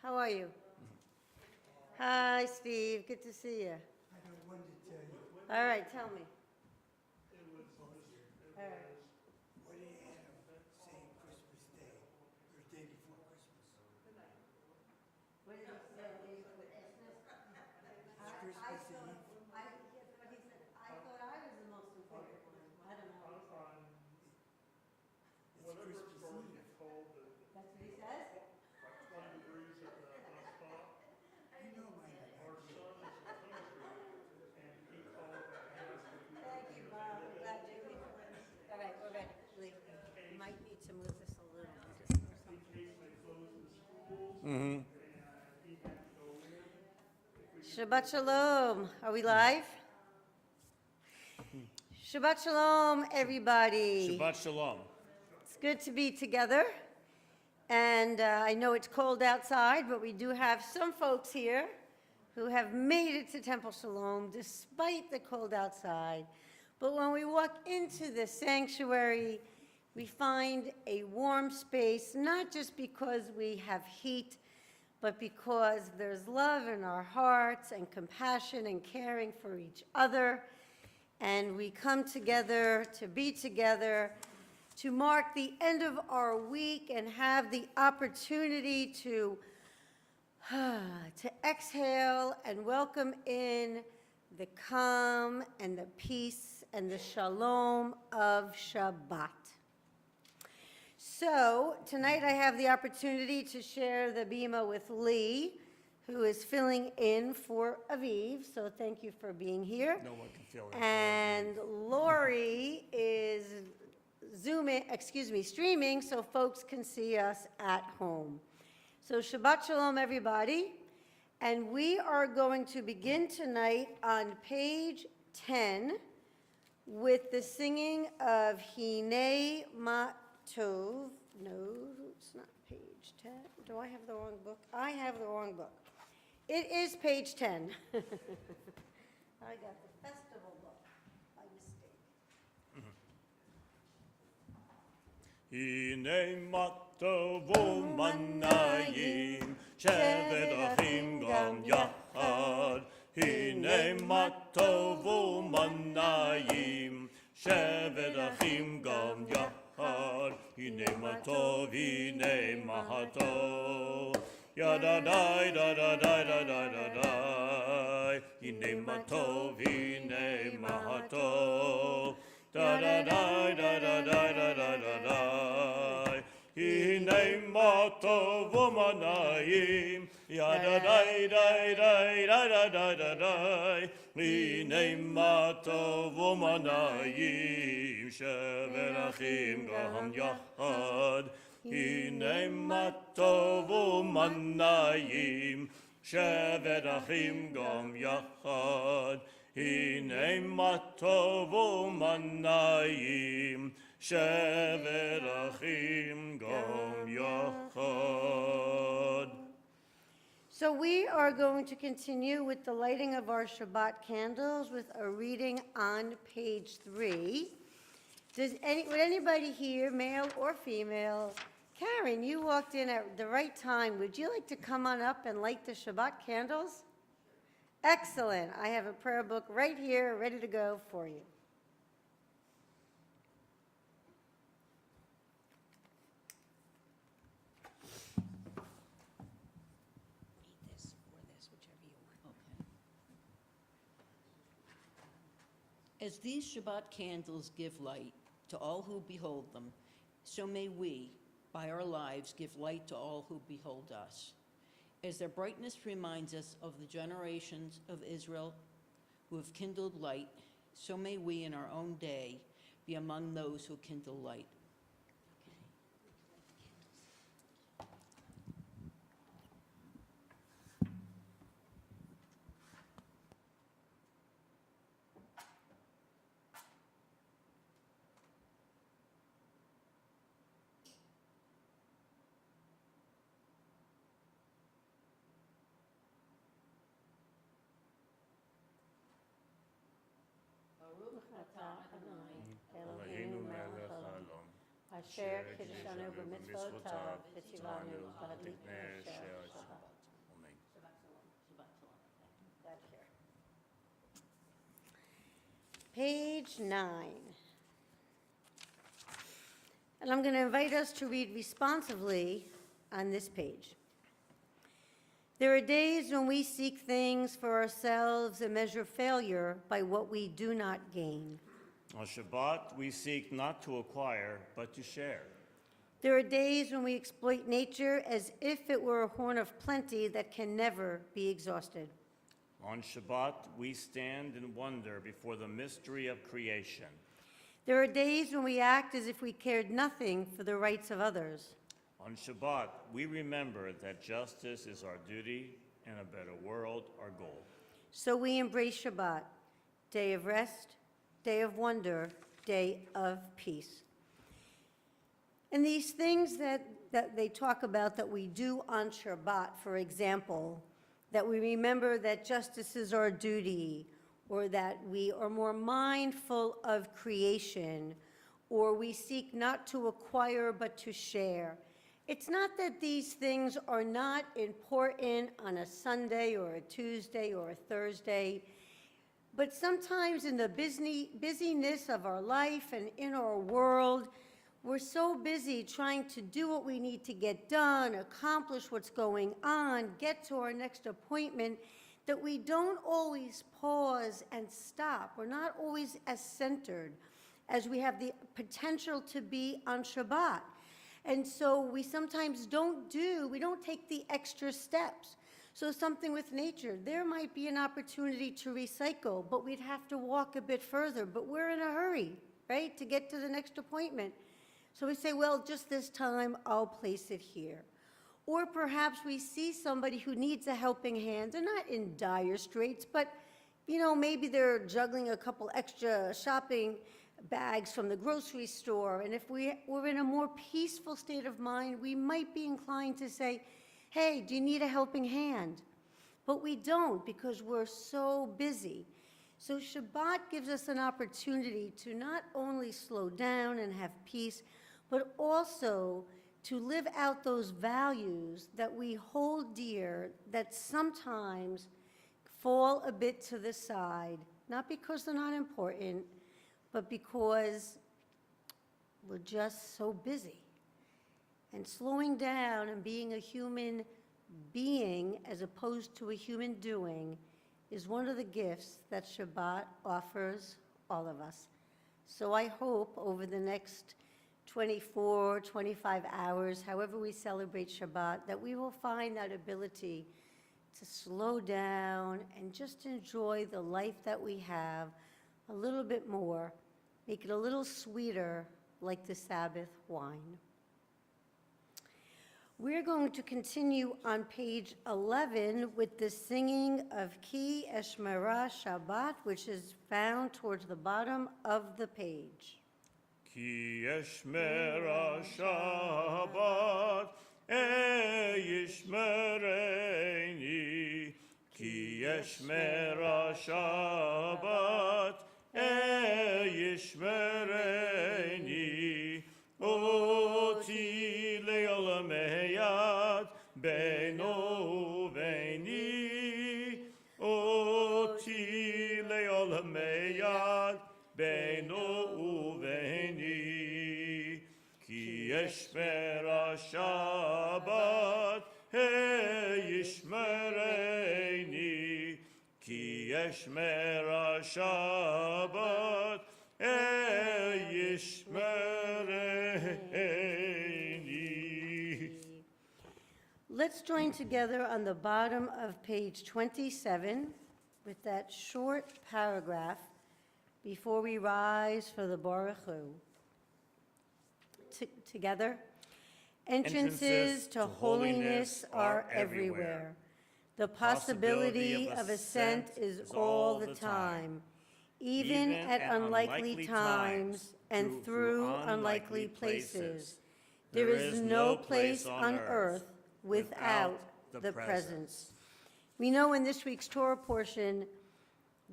How are you? Hi, Steve. Good to see you. I got one to tell you. All right, tell me. All right. What did Adam say Christmas Day, or day before Christmas? What did he say? It's Christmas? It's Christmas Eve. Here's what he said. I thought I was the most important one. I don't know. It's Christmas Eve. That's what he says? You know my Thank you, Bob. I'm glad you're here. All right, we're ready. Lee, you might need to move this a little. Just or something. Shabbat Shalom. Are we live? Shabbat Shalom, everybody. Shabbat Shalom. It's good to be together. And I know it's cold outside, but we do have some folks here who have made it to Temple Shalom despite the cold outside. But when we walk into the sanctuary, we find a warm space, not just because we have heat, but because there's love in our hearts and compassion and caring for each other. And we come together to be together, to mark the end of our week and have the opportunity to exhale and welcome in the calm and the peace and the shalom of Shabbat. So tonight I have the opportunity to share the bima with Lee, who is filling in for Aviv. So thank you for being here. No one can fill in. And Lori is streaming so folks can see us at home. So Shabbat Shalom, everybody. And we are going to begin tonight on page 10 with the singing of Hinei Ma Tov. No, it's not page 10. Do I have the wrong book? I have the wrong book. It is page 10. I got the festival book by mistake. Hine matovu manayim shevet achim gam yachad. Hine matovu manayim shevet achim gam yachad. Hine matov, hine mahatov. Yada dai da da da da da da da. Hine matov, hine mahatov. Da da da da da da da da da da. Hine matov umanayim. Yada dai dai dai da da da da da. Hine matov umanayim. Shevet achim gam yachad. Hine matov umanayim. Shevet achim gam yachad. Hine matov umanayim. Shevet achim gam yachad. So we are going to continue with the lighting of our Shabbat candles with a reading on page 3. Would anybody here, male or female? Karen, you walked in at the right time. Would you like to come on up and light the Shabbat candles? Excellent. I have a prayer book right here ready to go for you. This or this, whichever you want. Okay. As these Shabbat candles give light to all who behold them, so may we, by our lives, give light to all who behold us. As their brightness reminds us of the generations of Israel who have kindled light, so may we in our own day be among those who kindle light. Eloheinu melech haolam. Asher kiddushanu b'mitzvotav v'tzivanu b'hadlik ne'asher Shabbat. page 9. And I'm going to invite us to read responsively on this page. There are days when we seek things for ourselves and measure failure by what we do not gain. On Shabbat, we seek not to acquire, but to share. There are days when we exploit nature as if it were a horn of plenty that can never be exhausted. On Shabbat, we stand in wonder before the mystery of creation. There are days when we act as if we cared nothing for the rights of others. On Shabbat, we remember that justice is our duty and a better world our goal. So we embrace Shabbat, day of rest, day of wonder, day of peace. And these things that they talk about that we do on Shabbat, for example, that we remember that justice is our duty, or that we are more mindful of creation, or we seek not to acquire but to share. It's not that these things are not important on a Sunday or a Tuesday or a Thursday, but sometimes in the busyness of our life and in our world, we're so busy trying to do what we need to get done, accomplish what's going on, get to our next appointment, that we don't always pause and stop. We're not always as centered as we have the potential to be on Shabbat. And so we sometimes we don't take the extra steps. So something with nature, there might be an opportunity to recycle, but we'd have to walk a bit further. But we're in a hurry, right, to get to the next appointment. So we say, well, just this time, I'll place it here. Or perhaps we see somebody who needs a helping hand. They're not in dire straits, but, maybe they're juggling a couple extra shopping bags from the grocery store. And if we're in a more peaceful state of mind, we might be inclined to say, hey, do you need a helping hand? But we don't, because we're so busy. So Shabbat gives us an opportunity to not only slow down and have peace, but also to live out those values that we hold dear that sometimes fall a bit to the side, not because they're not important, but because we're just so busy. And slowing down and being a human being as opposed to a human doing is one of the gifts that Shabbat offers all of us. So I hope over the next 24, 25 hours, however we celebrate Shabbat, that we will find that ability to slow down and just enjoy the life that we have a little bit more, make it a little sweeter like the Sabbath wine. We're going to continue on page 11 with the singing of Ki Eshmera Shabbat, which is found towards the bottom of the page. Ki yeshmera Shabbat, yishmereni. Ki yeshmera Shabbat, yishmereni. Oti le'olam heyad beino veini. Oti le'olam heyad beino veini. Ki yeshmera Shabbat, yishmereni. Ki yeshmera Shabbat, yishmereni. Let's join together on the bottom of page 27 with that short paragraph before we rise for the Baruch Hu. Together. Entrances to holiness are everywhere. The possibility of ascent is all the time, even at unlikely times and through unlikely places. There is no place on earth without the presence. We know in this week's Torah portion,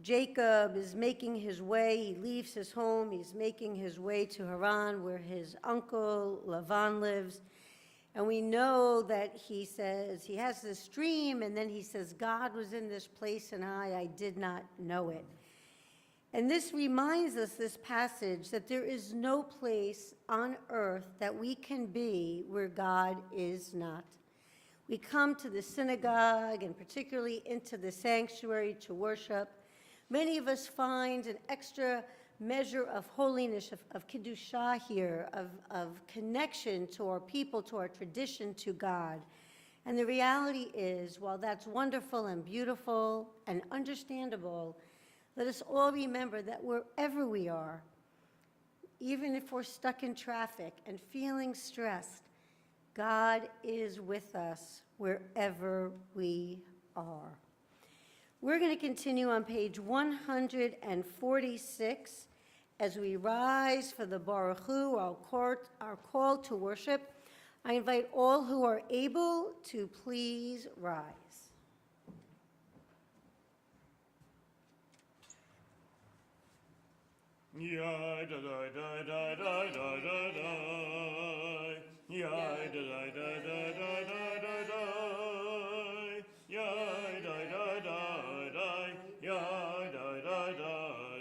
Jacob is making his way, he leaves his home, he's making his way to Haran where his uncle Lavan lives. And we know that he says, he has this dream, and then he says, God was in this place and I did not know it. And this reminds us, this passage, that there is no place on earth that we can be where God is not. We come to the synagogue and particularly into the sanctuary to worship. Many of us find an extra measure of holiness, of Kiddushah here, of connection to our people, to our tradition, to God. And the reality is, while that's wonderful and beautiful and understandable, let us all remember that wherever we are, even if we're stuck in traffic and feeling stressed, God is with us wherever we are. We're going to continue on page 146 as we rise for the Baruch Hu, our call to worship. I invite all who are able to please rise. Yai da da da da da da da da. Yai da da da da da da da da. Yai da da da da. Yai da da da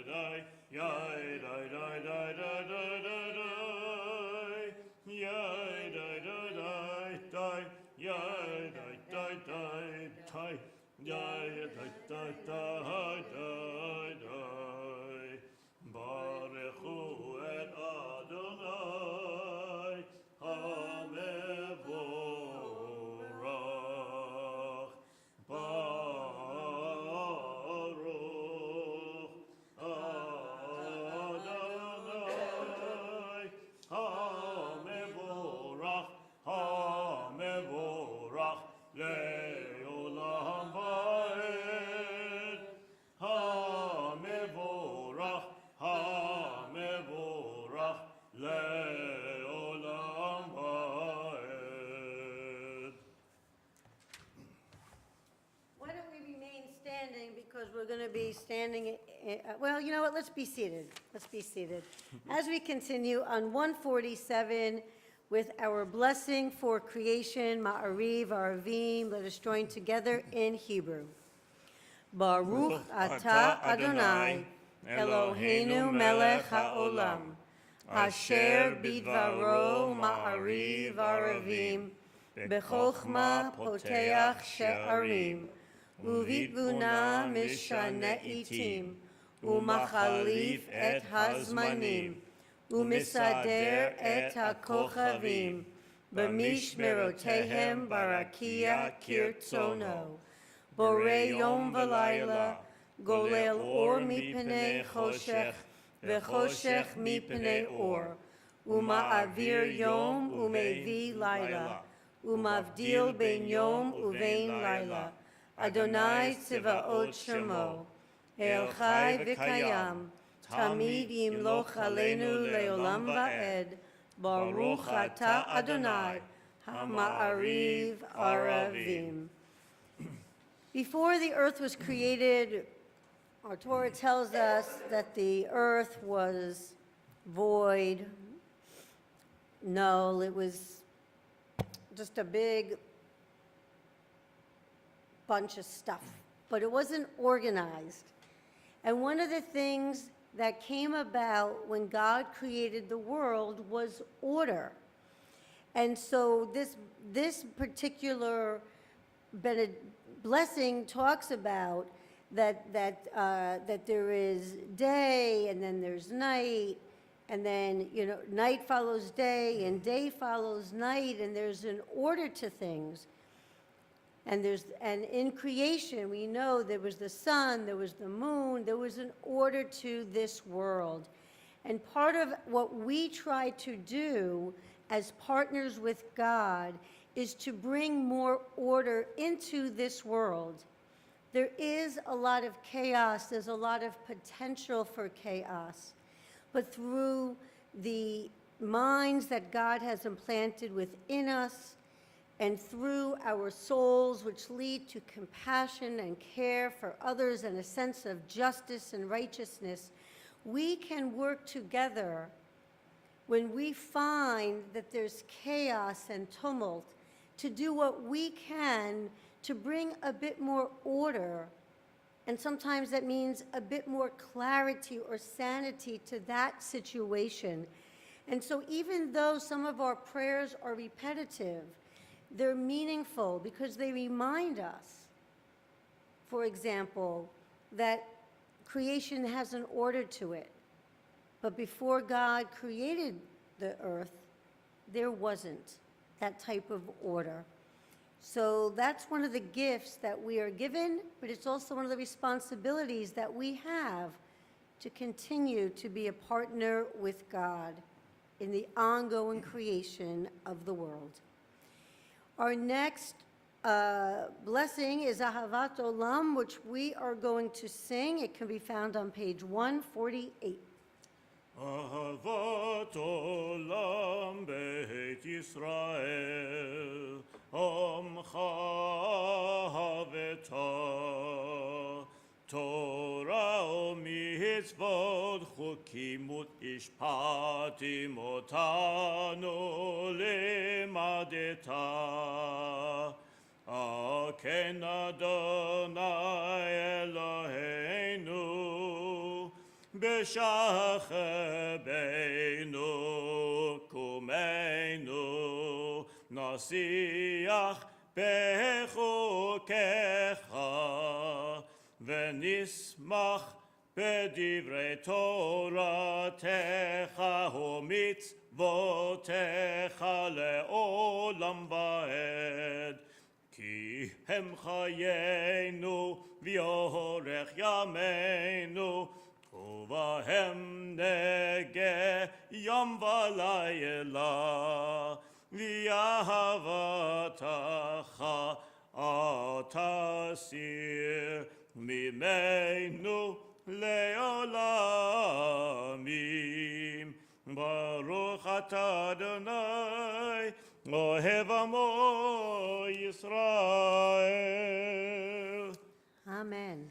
da. Yai da da da da da da da. Yai da da da da. Yai da da da da. Yai da da da da da. Baruchu et Adonai HaMevorach. Baruch Adonai HaMevorach. HaMevorach le'olam va'ed. HaMevorach. HaMevorach le'olam va'ed. Why don't we remain standing, because we're going to be standing, well, you know what, let's be seated. Let's be seated. As we continue on 147 with our blessing for creation, Ma'ariv, Aravim, let us join together in Hebrew. Baruch atah Adonai, Eloheinu melech haolam, asher bidvaro ma'ariv aravim, bechokma poteach she'arim, uvitbuna mishane itim, umachalif et hazmanim, umisader et hakochavim, b'mishmerotehem barakia kirtzono, borei yom v'layla, golel or mipnei choshech, v'choshech mipnei or, uma'avir yom umevi laila, umavdil ben yom uvein laila, Adonai tzivaot shemo, El chai v'kayam, tamid yimloch aleinu leolam va'ed, Baruch atah Adonai, ha'ma'ariv aravim. Before the earth was created, our Torah tells us that the earth was void, null. It was just a big bunch of stuff, but it wasn't organized. And one of the things that came about when God created the world was order. And so this particular blessing talks about that there is day and then there's night, and then night follows day and day follows night, and there's an order to things. And in creation we know there was the sun, there was the moon, there was an order to this world. And part of what we try to do as partners with God is to bring more order into this world. There is a lot of chaos, there's a lot of potential for chaos, but through the minds that God has implanted within us, and through our souls, which lead to compassion and care for others and a sense of justice and righteousness, we can work together when we find that there's chaos and tumult to do what we can to bring a bit more order And sometimes that means a bit more clarity or sanity to that situation. And so even though some of our prayers are repetitive, they're meaningful because they remind us, for example, that creation has an order to it. But before God created the earth, there wasn't that type of order. So that's one of the gifts that we are given, but it's also one of the responsibilities that we have to continue to be a partner with God in the ongoing creation of the world. Our next blessing is Ahavat Olam, which we are going to sing. It can be found on page 148. אהבת עולם בית ישראל, עמך אהבתה, תורה ומצוות חוקים ומשפטים אותנו לימדת. כן אדוני אלוהינו, בשכבנו קומנו, נשיח בחוקיך, ונשמח בדברי תורתך ומצוותיך לעולם ועד. כי הם חיינו ויארך ימינו, ובהם נגה יום ולילה, ואהבתך אל תסיר ממנו לעולמים. ברוך אתה אדוני אוהב עמו ישראל. Amen.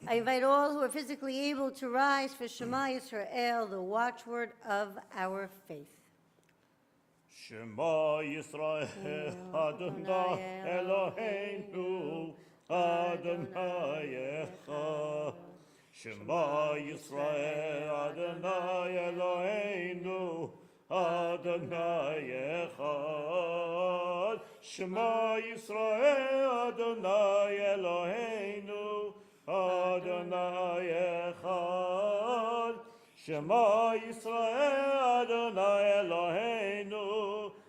I invite all who are physically able to rise for Shema Yisrael, the watchword of our faith. Shema Yisrael, Adonai Eloheinu, Adonai Echad. Shema Yisrael, Adonai Eloheinu, Adonai Echad. Shema Yisrael, Adonai Eloheinu, Adonai Echad. Shema Yisrael, Adonai Eloheinu,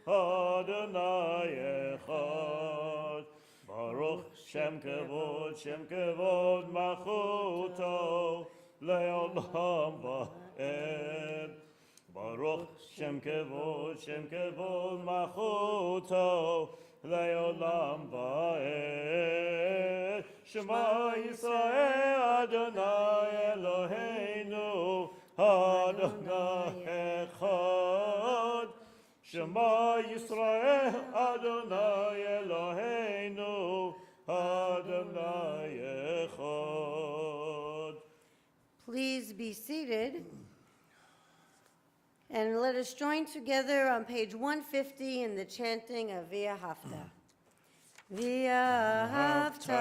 Adonai Echad. Baruch Shem Kevod Malchuto, Le'olam va'ed. Baruch Shem Kevod Malchuto, Le'olam va'ed. Shema Yisrael, Adonai Eloheinu, Adonai Echad. Shema Yisrael, Adonai Eloheinu, Adonai Echad. Please be seated. And let us join together on page 150 in the chanting of V'ahavta. V'ahavta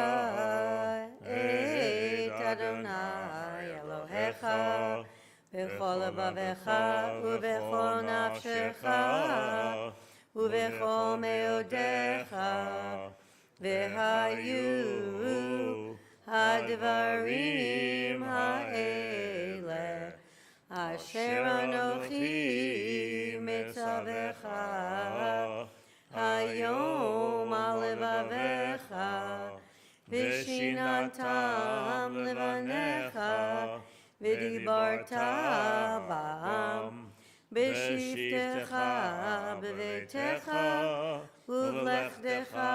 et Adonai Elohecha b'chol levavecha u'b'chol nafshecha u'b'chol meodecha v'hayu hadvarim ha'eleh asher anochi mitzavecha hayom al levavecha v'shinantam levanecha v'dibarta ba'am b'shiftecha b'veitecha u'v'lechtecha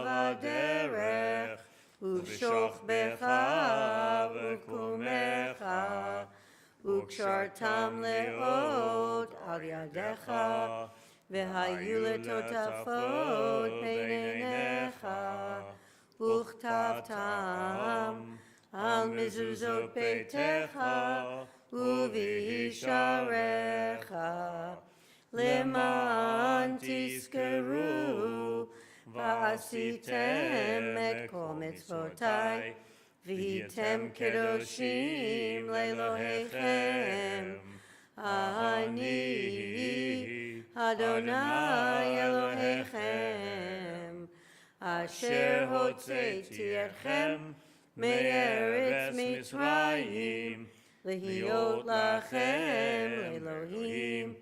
v'derech u'shochbecha u'kumecha u'kshartam le'od al yadecha v'hayu letotafot b'neinecha u'chtavtam al mezuzot beitecha u'v'isharecha leman tizkeru v'asitem et kol mitzvotai V'hitem kedoshim le'Elohechem. Ani Adonai Elohechem, asher hotzeiti etchem me'eretz Mitzrayim, lehiyot lachem Elohim.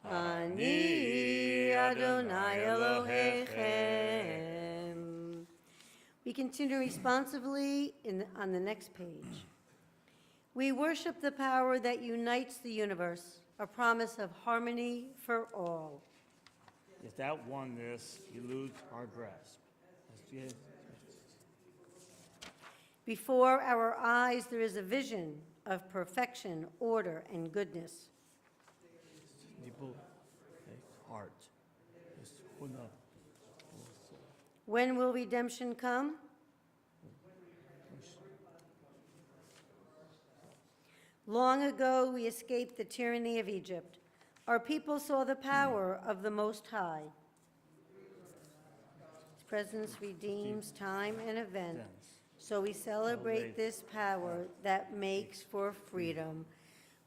Ani Adonai Elohechem. We continue responsively on the next page. We worship the power that unites the universe, a promise of harmony for all. Without oneness, you lose our grasp. Before our eyes, there is a vision of perfection, order, and goodness. Heart. When will redemption come? Long ago, we escaped the tyranny of Egypt. Our people saw the power of the Most High. His presence redeems time and event, so we celebrate this power that makes for freedom.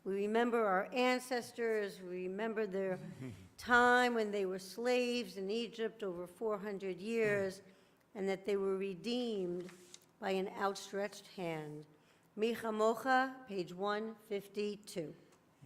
We remember our ancestors, we remember their time when they were slaves in Egypt over 400 years, and that they were redeemed by an outstretched hand. Micha Mocha, page 152.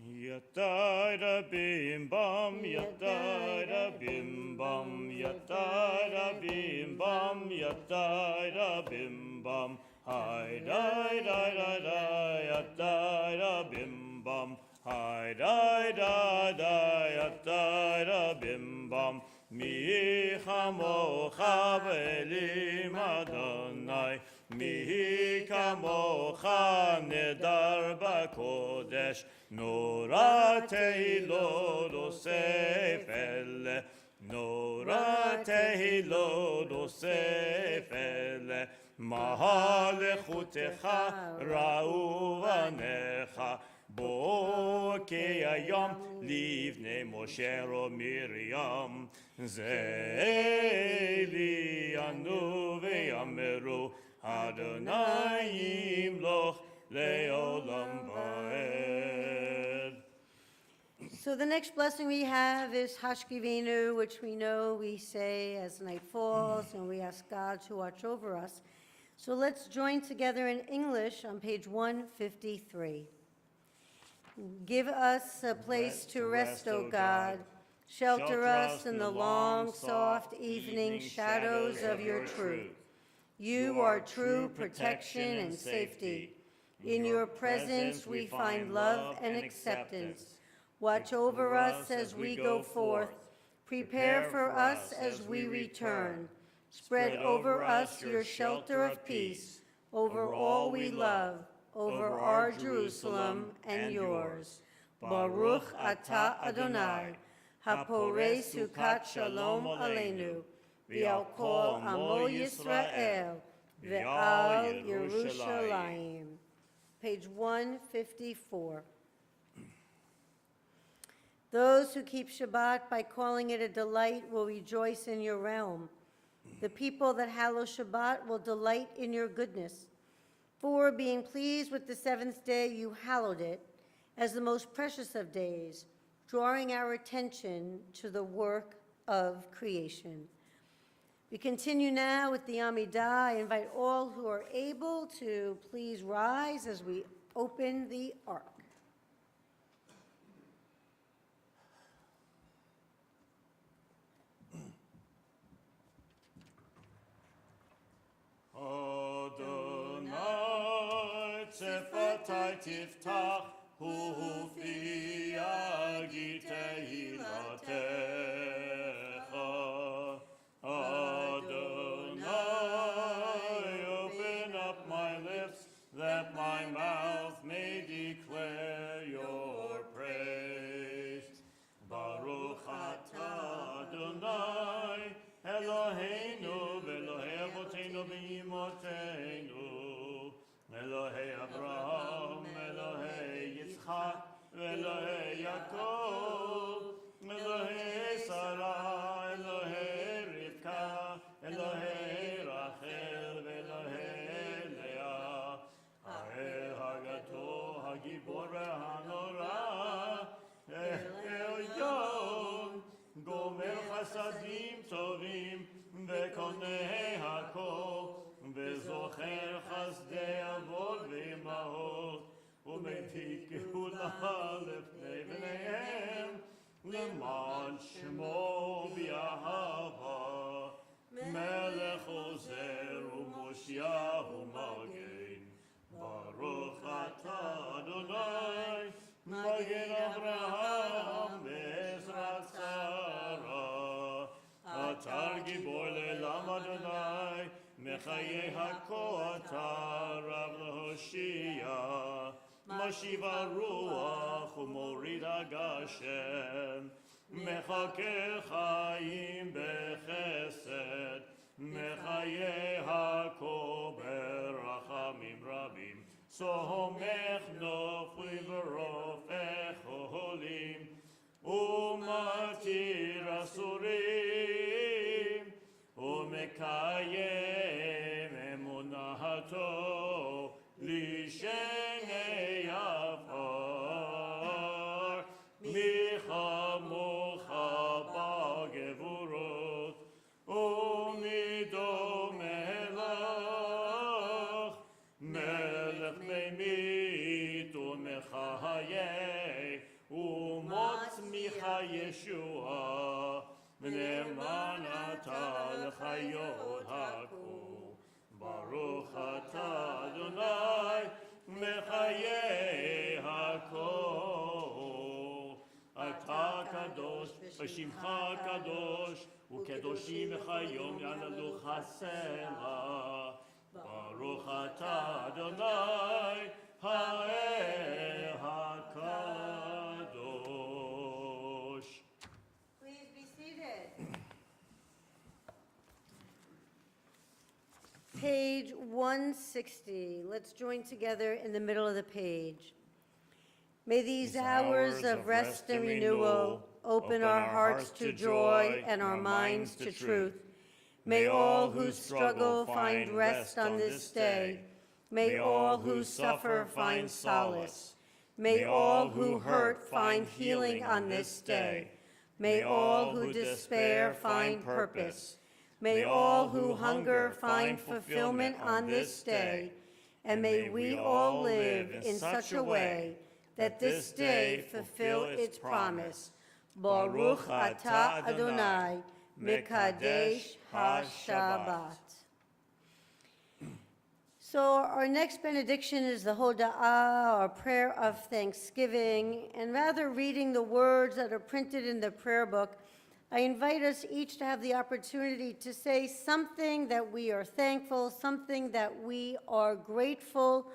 Yataira bim bam, yataira bim bam, yataira bim bam, yataira bim bam, hi dai dai dai dai, yataira bim bam, hi dai dai dai, yataira bim bam, mi chamocha ve'elim Adonai. Mi kamocha nedar b'kodesh, nora tehilot osef ele, nora tehilot osef ele, mahalechutecha ra'u vanecha, bo ki hayom livnei Moshe Miriam, ze lianu ve'yameru, Adonai yimloch le'olam va'ed. So the next blessing we have is Hashkivenu, which we know we say as night falls, and we ask God to watch over us. So let's join together in English on page 153. Give us a place to rest, O God. Shelter us in the long, soft evening shadows of your truth. You are true protection and safety. In your presence we find love and acceptance. Watch over us as we go forth. Prepare for us as we return. Spread over us your shelter of peace, over all we love, over our Jerusalem and yours. Baruch atah Adonai, haporei sukat shalom aleinu, v'al kol amo Yisrael, v'al Yerushalayim. Page 154. Those who keep Shabbat by calling it a delight will rejoice in your realm. The people that hallow Shabbat will delight in your goodness. For being pleased with the seventh day, you hallowed it as the most precious of days, drawing our attention to the work of creation. We continue now with the Amidah. I invite all who are able to please rise as we open the Ark. Adonai tzefatai tiftach ufi yagi tehilatecha. Adonai, open up my lips that my mouth may declare your praise. Baruch atah Adonai Eloheinu v'Elohei Avotenu v'Imotenu, Elohei Abraham, Elohei Yitzchak, v'Elohei Yaakov, Elohei Sarah, Elohei Rivka, Elohei Rachel, v'Elohei Leah, ומגן. ברוך אתה אדוני, מגן אברהם בעזרת שרה. אתר גיבור לעולם אדוני, מחיי הכה אתה רב להושיע. משיב הרוח ומוריד הגשם, מחכה חיים בחסד, מחיי הכה ברחמים רבים. סומך נופלים ורופא חולים, ומתיר אסורים, ומקיים אמונתו לשני עפר. מי כמוך בגבורות, ומי דומה לך, מלך ממית ומחיה, ומוצמיך ישועה, ונאמן אתה לחיות הכו. ברוך אתה אדוני, מחיי הכל. אתה קדוש, ושמך קדוש, וקדושים וכיום יעללוך הסלע. ברוך אתה אדוני, האל הקדוש. Please be seated. Page 160. Let's join together in the middle of the page. May these hours of rest and renewal open our hearts to joy and our minds to truth. May all who struggle find rest on this day. May all who suffer find solace. May all who hurt find healing on this day. May all who despair find purpose. May all who hunger find fulfillment on this day. And may we all live in such a way that this day fulfill its promise. Baruch atah Adonai, Mekadesh HaShabbat. So our next benediction is the Hoda'ah, or prayer of thanksgiving. And rather reading the words that are printed in the prayer book, I invite us each to have the opportunity to say something that we are thankful, something that we are grateful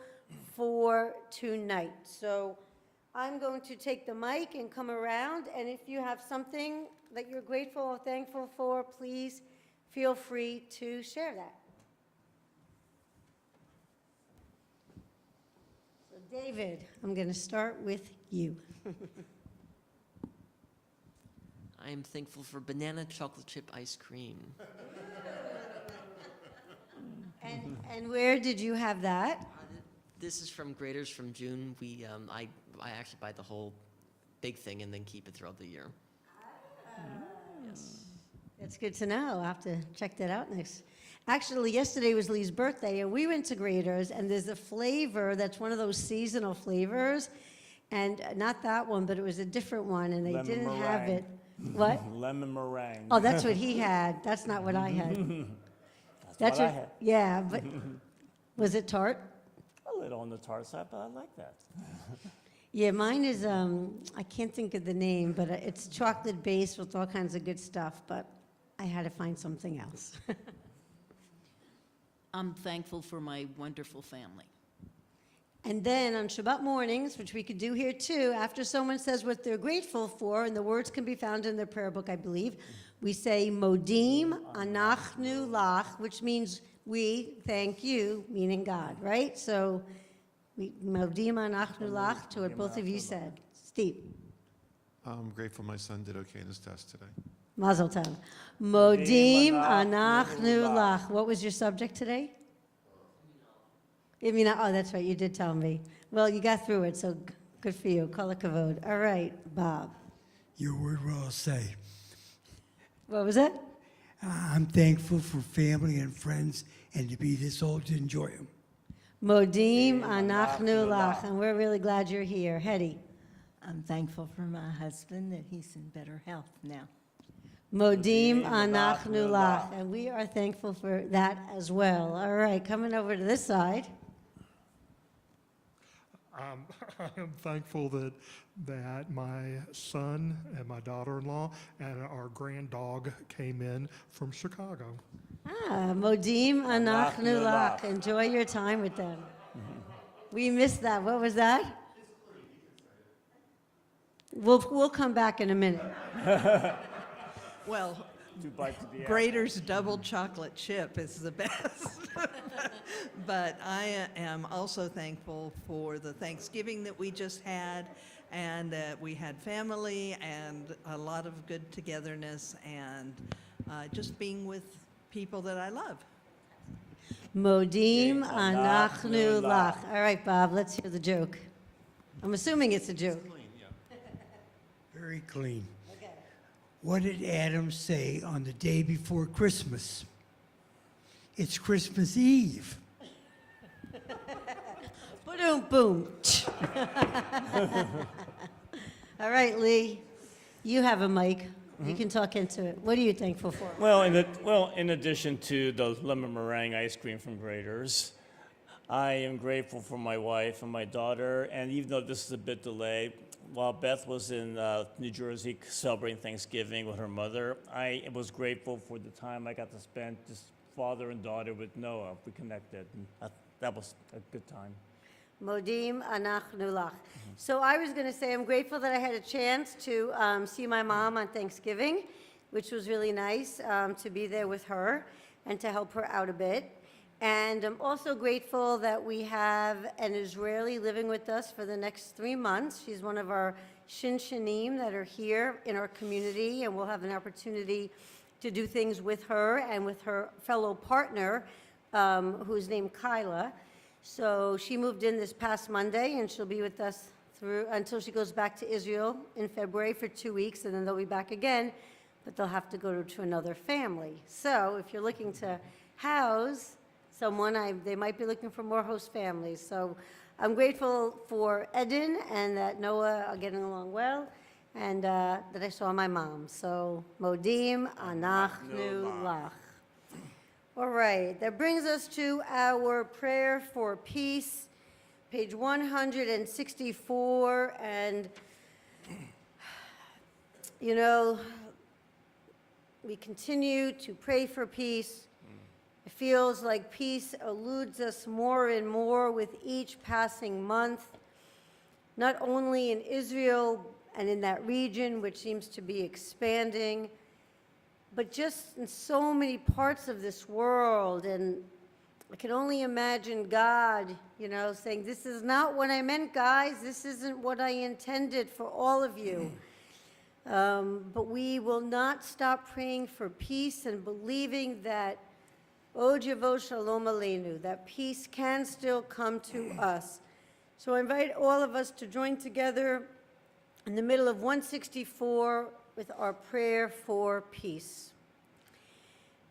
for tonight. So I'm going to take the mic and come around, and if you have something that you're grateful or thankful for, please feel free to share that. So David, I'm going to start with you. I am thankful for banana chocolate chip ice cream. And where did you have that? This is from Graders from June. I actually buy the whole big thing and then keep it throughout the year. Yes. That's good to know. I'll have to check that out next. Actually, yesterday was Lee's birthday, and we went to Graders, and there's a flavor that's one of those seasonal flavors, and not that one, but it was a different one, and they Lemon didn't have meringue. it. What? Lemon meringue. Oh, that's what he had. That's not what I had. That's what I had. Yeah, but was it tart? A little on the tart side, but I like that. Yeah, mine is, I can't think of the name, but it's chocolate based with all kinds of good stuff, but I had to find something else. I'm thankful for my wonderful family. And then on Shabbat mornings, which we could do here too, after someone says what they're grateful for, and the words can be found in the prayer book, I believe, we say Modim Anachnu Lach, which means we thank you, meaning God, right? So Modim Anachnu Lach to what both of you said. Steve. I'm grateful my son did okay in his test today. Mazel tov. Modim Anachnu Lach. What was your subject today? Oh, that's right, you did tell me. Well, you got through it, so good for you. Kol hakavod. All right, Bob. Your word will say. What was it? I'm thankful for family and friends and to be this old to enjoy them. Modim Anachnu Lach. And we're really glad you're here. Hetty. I'm thankful for my husband that he's in better health now. Modim Modim anachnu anachnu lach. lach. And we are thankful for that as well. All right, coming over to this side. I am thankful that my son and my daughter-in-law and our grand dog came in from Chicago. Modim anachnu Anachnu lach. lach. Enjoy your time with them. We missed that. What was that? We'll come back in a minute. Well, 2 bites of the apple. Grater's double chocolate chip is the best. But I am also thankful for the Thanksgiving that we just had, and that we had family and a lot of good togetherness, and just being with people that I love. Modim Anachnu anachnu lach. lach. All right, Bob, let's hear the joke. I'm assuming it's a joke. Very clean. What did Adam say on the day before Christmas? It's Christmas Eve. Boom, boom. All right, Lee, you have a mic. You can talk into it. What are you thankful for? Well, in addition to the lemon meringue ice cream from Grater's, I am grateful for my wife and my daughter. And even though this is a bit delayed, while Beth was in New Jersey celebrating Thanksgiving with her mother, I was grateful for the time I got to spend just father and daughter with Noah. We connected, and that was a good time. Modim anachnu lach. So I was going to say I'm grateful that I had a chance to see my mom on Thanksgiving, which was really nice to be there with her and to help her out a bit. And I'm also grateful that we have an Israeli living with us for the next 3 months. She's one of our Shinshanim that are here in our community, and we'll have an opportunity to do things with her and with her fellow partner, who's named Kyla. So she moved in this past Monday, and she'll be with us through until she goes back to Israel in February for 2 weeks, and then they'll be back again, but they'll have to go to another family. So if you're looking to house someone, they might be looking for more host families. So I'm grateful for Eden and that Noah are getting along well, and that I saw my mom. So Modim anachnu lach. All right, that brings us to our prayer for peace, page 164. And, you know, we continue to pray for peace. It feels like peace eludes us more and more with each passing month, not only in Israel and in that region, which seems to be expanding, but just in so many parts of this world. And I can only imagine God, you know, saying, this is not what I meant, guys. This isn't what I intended for all of you. But we will not stop praying for peace and believing that O Jevo Shalom Aleinu, that peace can still come to us. So I invite all of us to join together in the middle of 164 with our prayer for peace.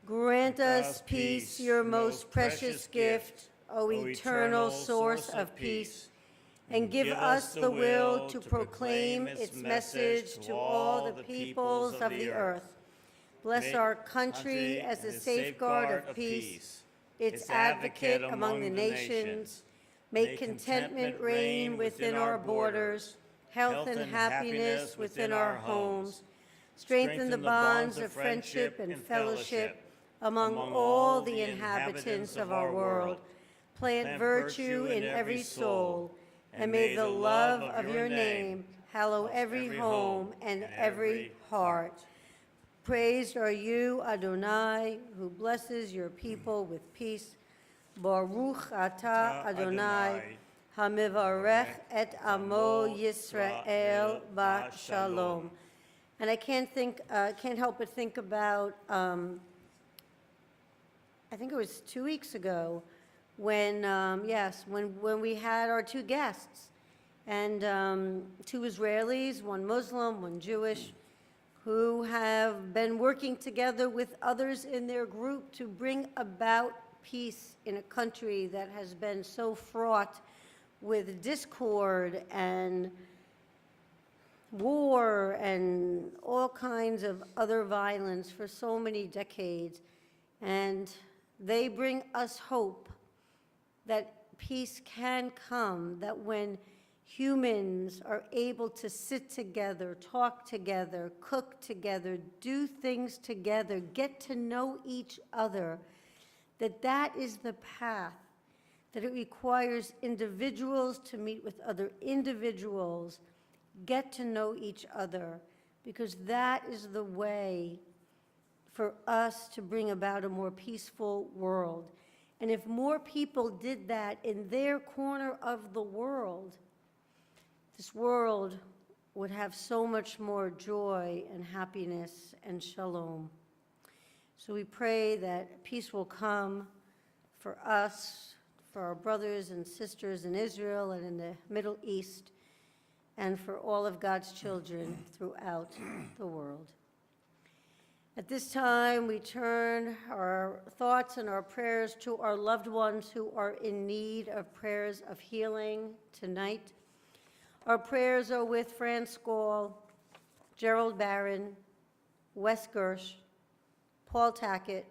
Grant us peace, your most precious gift, O eternal source of peace, and give us the will to proclaim its message to all the peoples of the earth. Bless our country as a safeguard of peace, its advocate among the nations. Make contentment reign within our borders, health and happiness within our homes. Strengthen the bonds of friendship and fellowship among all the inhabitants of our world. Plant virtue in every soul, and may the love of your name hallow every home and every heart. Praised are you, Adonai, who blesses your people with peace. Baruch atah Adonai, hamivarech et amo Yisrael b'shalom. And I can't help but think about, I think it was 2 weeks ago, when we had our 2 guests, and 2 Israelis, 1 Muslim, 1 Jewish, who have been working together with others in their group to bring about peace in a country that has been so fraught with discord and war and all kinds of other violence for so many decades. And they bring us hope that peace can come, that when humans are able to sit together, talk together, cook together, do things together, get to know each other, that is the path, that it requires individuals to meet with other individuals, get to know each other, because that is the way for us to bring about a more peaceful world. And if more people did that in their corner of the world, this world would have so much more joy and happiness and shalom. So we pray that peace will come for us, for our brothers and sisters in Israel and in the Middle East, and for all of God's children throughout the world. At this time, we turn our thoughts and our prayers to our loved ones who are in need of prayers of healing tonight. Our prayers are with Fran Skall, Gerald Barron, Wes Gersh, Paul Tackett,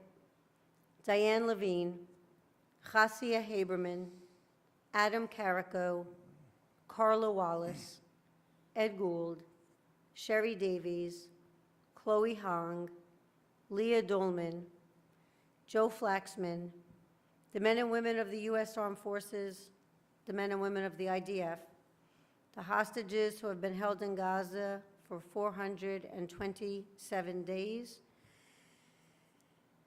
Diane Levine, Chassia Haberman, Adam Carico, Carla Wallace, Ed Gould, Sherry Davies, Chloe Hong, Leah Dolman, Joe Flaxman, the men and women of the U.S. Armed Forces, the men and women of the IDF, the hostages who have been held in Gaza for 427 days,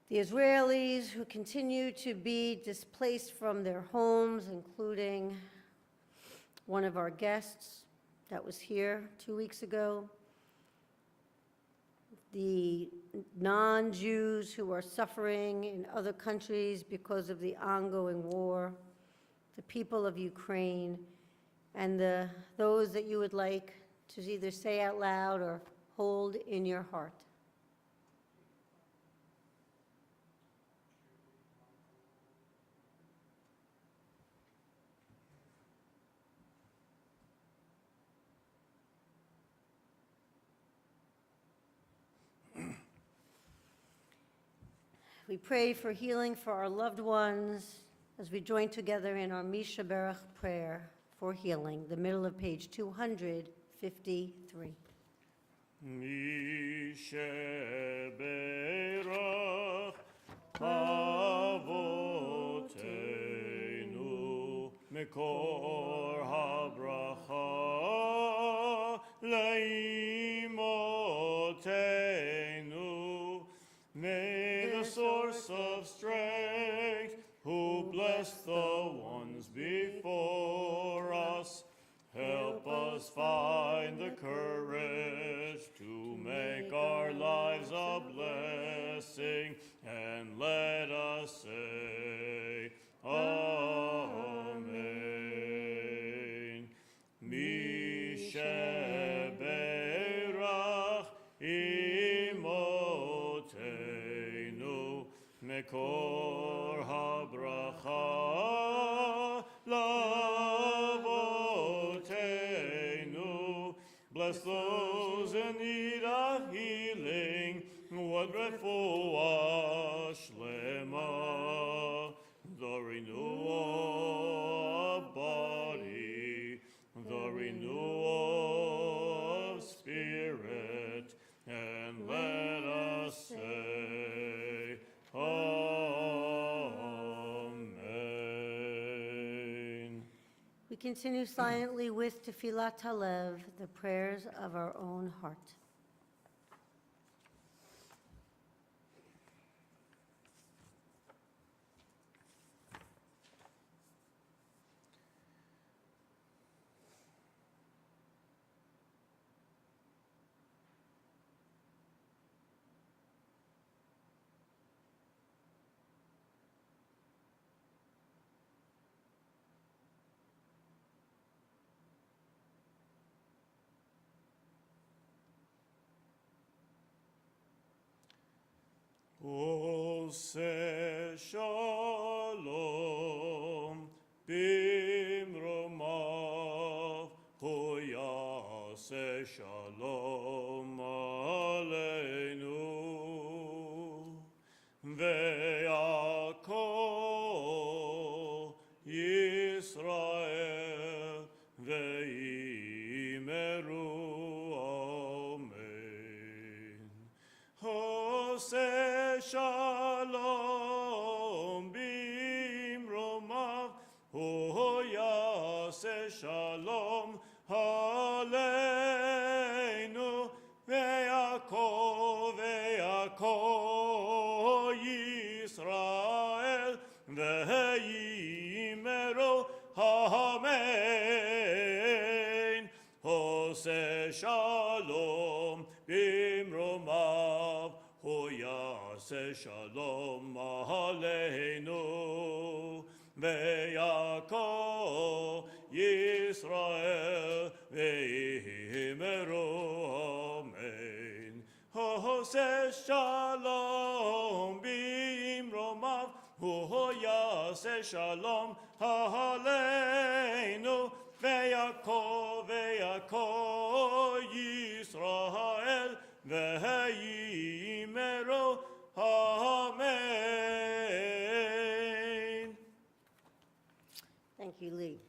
the Israelis who continue to be displaced from their homes, including one of our guests that was here 2 weeks ago, the non-Jews who are suffering in other countries because of the ongoing war, the people of Ukraine, and those that you would like to either say out loud or hold in your heart. We pray for healing for our loved ones as we join together in our Misha Berach prayer for healing, the middle of page 253. Misha Berach Avotenu Mekor HaBracha Leimotenu. May the source of strength, who blessed the ones before us, help us find the courage to make our lives a blessing, and let us say, Amen. Misha Berach Imotenu Mekor HaBracha Lavotenu. Bless those in need of healing, what refuah shlema, the renewal of body, the renewal of spirit, and let us say, Amen. We continue silently with Tefillat Halev, the prayers of our own heart. Ose shalom bimromav, hoyase shalom. aleinu ve'yakol Yisrael ve'imeru amen. Hoseh shalom bimromav, Yaseh shalom aleinu ve'yakol Yisrael ve'imeru amen. Hoseh shalom bimromav, Yaseh shalom aleinu ve'yakol Yisrael ve'imeru amen. Hoseh shalom bimromav, Yaseh shalom aleinu ve'yakol Yisrael ve'imeru amen. Thank you, Lee.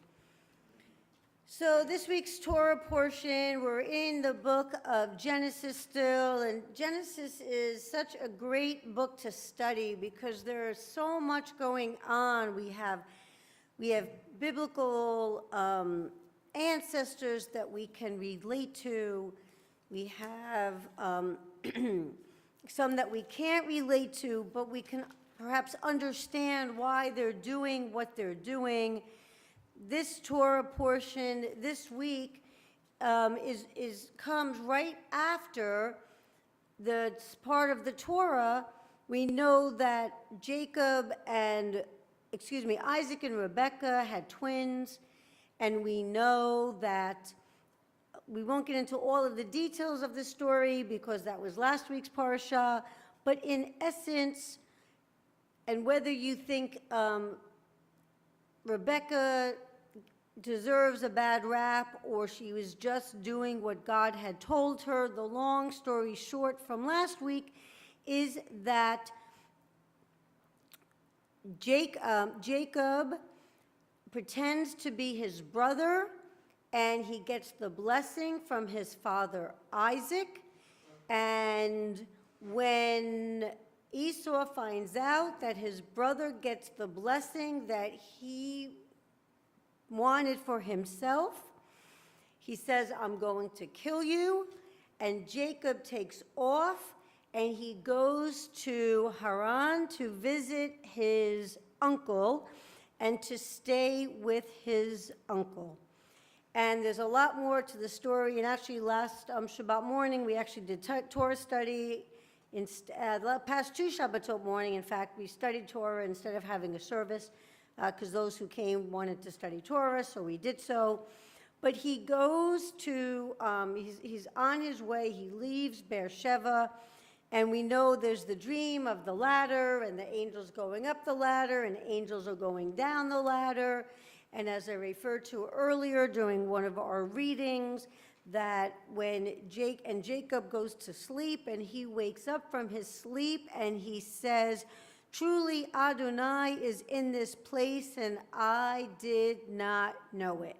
So this week's Torah portion, we're in the book of Genesis still, and Genesis is such a great book to study because there's so much going on. We have biblical ancestors that we can relate to. We have some that we can't relate to, but we can perhaps understand why they're doing what they're doing. This Torah portion this week comes right after the part of the Torah. We know that Isaac and Rebekah had twins, and we know that we won't get into all of the details of the story because that was last week's parsha, but in essence, and whether you think Rebekah deserves a bad rap or she was just doing what God had told her, the long story short from last week is that Jacob pretends to be his brother, and he gets the blessing from his father Isaac. And when Esau finds out that his brother gets the blessing that he wanted for himself, he says, I'm going to kill you. And Jacob takes off, and he goes to Haran to visit his uncle and to stay with his uncle. And there's a lot more to the story. And actually, last Shabbat morning, we actually did Torah study. Past two Shabbatot morning, in fact, we studied Torah instead of having a service, because those who came wanted to study Torah, so we did so. But he goes to, he's on his way, he leaves Beersheba, and we know there's the dream of the ladder, and the angels going up the ladder, and angels are going down the ladder. And as I referred to earlier during one of our readings, that when Jacob goes to sleep, and he wakes up from his sleep, and he says, truly Adonai is in this place, and I did not know it.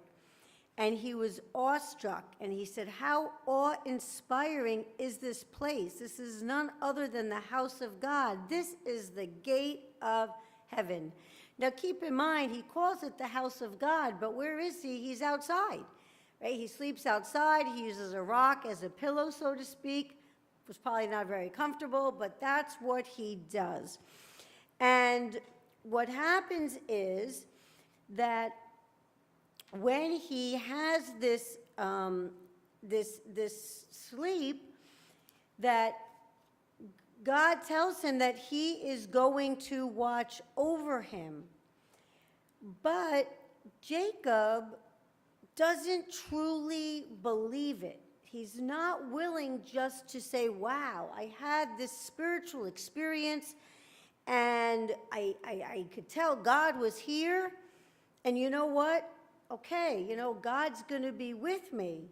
And he was awestruck, and he said, how awe-inspiring is this place? This is none other than the house of God. This is the gate of heaven. Now keep in mind, he calls it the house of God, but where is he? He's outside, right? He sleeps outside. He uses a rock as a pillow, so to speak. It was probably not very comfortable, but that's what he does. And what happens is that when he has this sleep, that God tells him that he is going to watch over him. But Jacob doesn't truly believe it. He's not willing just to say, wow, I had this spiritual experience, and I could tell God was here, and you know what? Okay, God's going to be with me.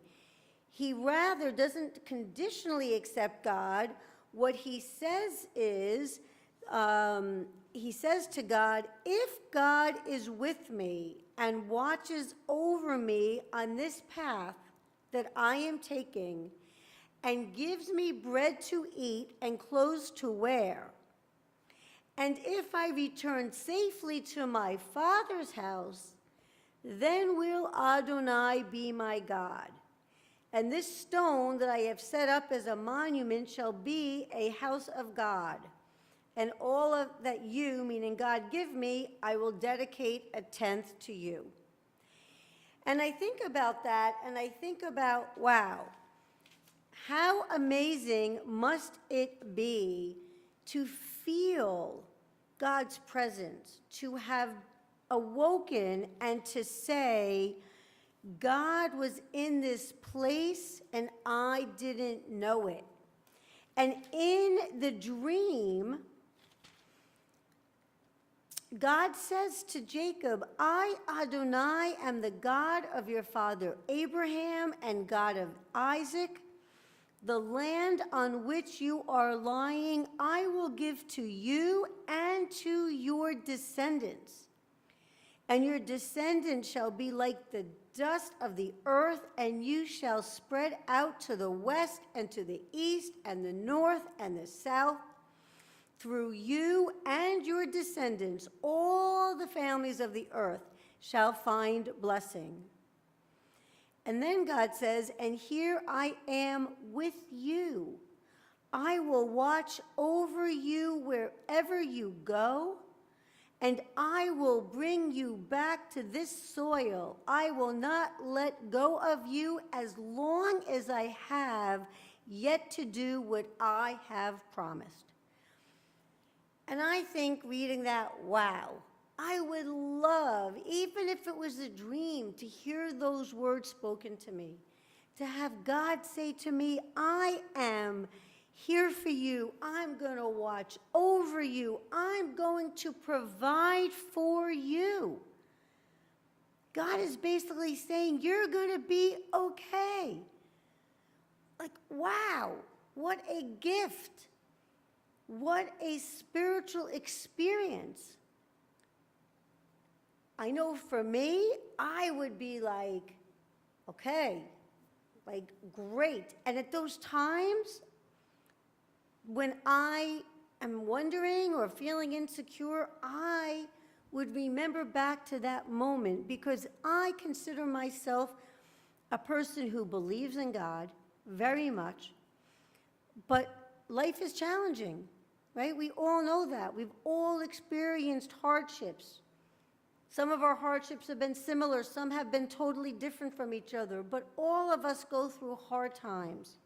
He rather doesn't conditionally accept God. What he says is, he says to God, if God is with me and watches over me on this path that I am taking and gives me bread to eat and clothes to wear, and if I return safely to my Father's house, then will Adonai be my God. And this stone that I have set up as a monument shall be a house of God. And all of that you, meaning God, give me, I will dedicate a tenth to you. And I think about that, and I think about, wow, how amazing must it be to feel God's presence, to have awoken and to say, God was in this place and I didn't know it. And in the dream, God says to Jacob, I, Adonai, am the God of your father Abraham and God of Isaac. The land on which you are lying, I will give to you and to your descendants. And your descendants shall be like the dust of the earth, and you shall spread out to the west and to the east and the north and the south. Through you and your descendants, all the families of the earth shall find blessing. And then God says, and here I am with you. I will watch over you wherever you go, and I will bring you back to this soil. I will not let go of you as long as I have yet to do what I have promised. And I think reading that, wow, I would love, even if it was a dream, to hear those words spoken to me, to have God say to me, I am here for you. I'm going to watch over you. I'm going to provide for you. God is basically saying, you're going to be okay. Like, wow, what a gift. What a spiritual experience. I know for me, I would be like, okay, like, great. And at those times, when I am wondering or feeling insecure, I would remember back to that moment, because I consider myself a person who believes in God very much, but life is challenging, right? We all know that. We've all experienced hardships. Some of our hardships have been similar, some have been totally different from each other, but all of us go through hard times.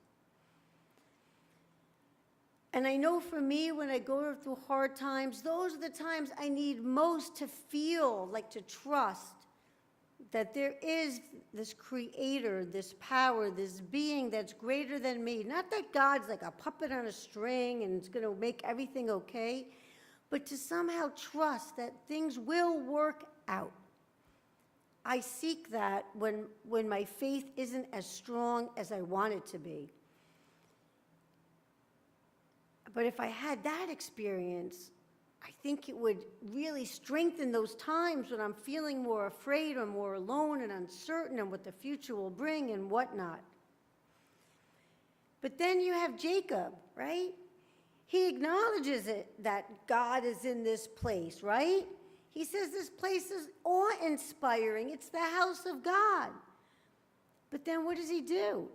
And I know for me, when I go through hard times, those are the times I need most to feel, like to trust that there is this creator, this power, this being that's greater than me. Not that God's like a puppet on a string and it's going to make everything okay, but to somehow trust that things will work out. I seek that when my faith isn't as strong as I want it to be. But if I had that experience, I think it would really strengthen those times when I'm feeling more afraid or more alone and uncertain and what the future will bring and whatnot. But then you have Jacob, right? He acknowledges it, that God is in this place, right? He says this place is awe-inspiring. It's the house of God. But then what does he do?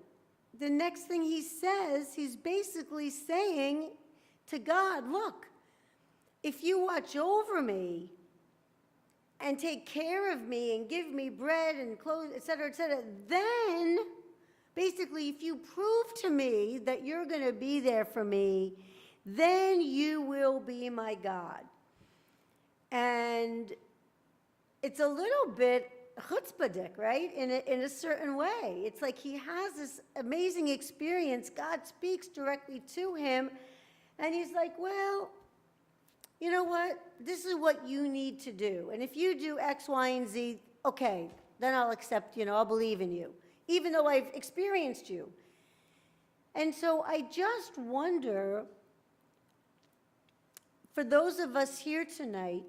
The next thing he says, he's basically saying to God, look, if you watch over me and take care of me and give me bread and clothes, et cetera, then basically if you prove to me that you're going to be there for me, then you will be my God. And it's a little bit chutzpahdik, right? In a certain way. It's like he has this amazing experience. God speaks directly to him. And he's like, well, you know what? This is what you need to do. And if you do X, Y, and Z, okay, then I'll accept, I'll believe in you. even though I've experienced you. And so I just wonder, for those of us here tonight,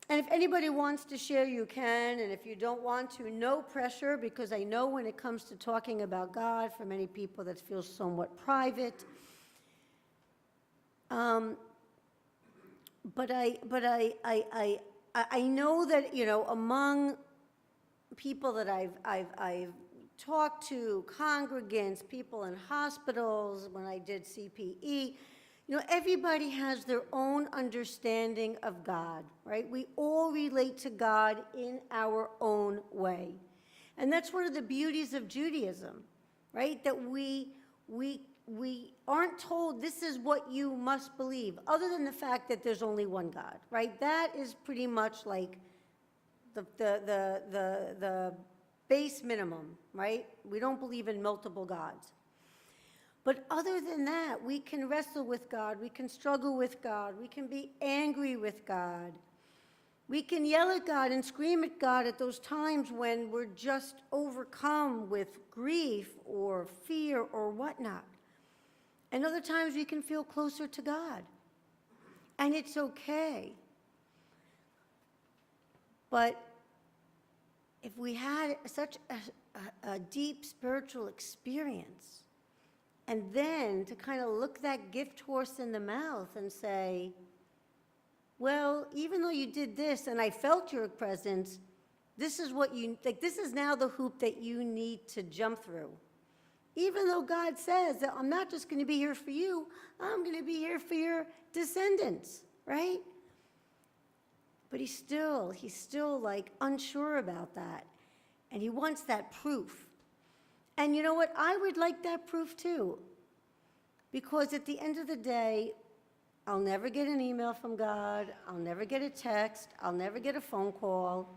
and if anybody wants to share, you can, and if you don't want to, no pressure, because I know when it comes to talking about God, for many people that feels somewhat private. But I know that, you know, among people that I've talked to, congregants, people in hospitals, when I did CPE, you know, everybody has their own understanding of God, right? We all relate to God in our own way. And that's one of the beauties of Judaism, right? That we aren't told this is what you must believe, other than the fact that there's only one God, right? That is pretty much like the base minimum, right? We don't believe in multiple gods. But other than that, we can wrestle with God, we can struggle with God, we can be angry with God. We can yell at God and scream at God at those times when we're just overcome with grief or fear or whatnot. And other times we can feel closer to God. And it's okay. But if we had such a deep spiritual experience, and then to kind of look that gift horse in the mouth and say, well, even though you did this and I felt your presence, this is what you, like, this is now the hoop that you need to jump through. Even though God says that I'm not just going to be here for you, I'm going to be here for your descendants, right? But he's still like unsure about that. And he wants that proof. And you know what? I would like that proof too. Because at the end of the day, I'll never get an email from God. I'll never get a text. I'll never get a phone call.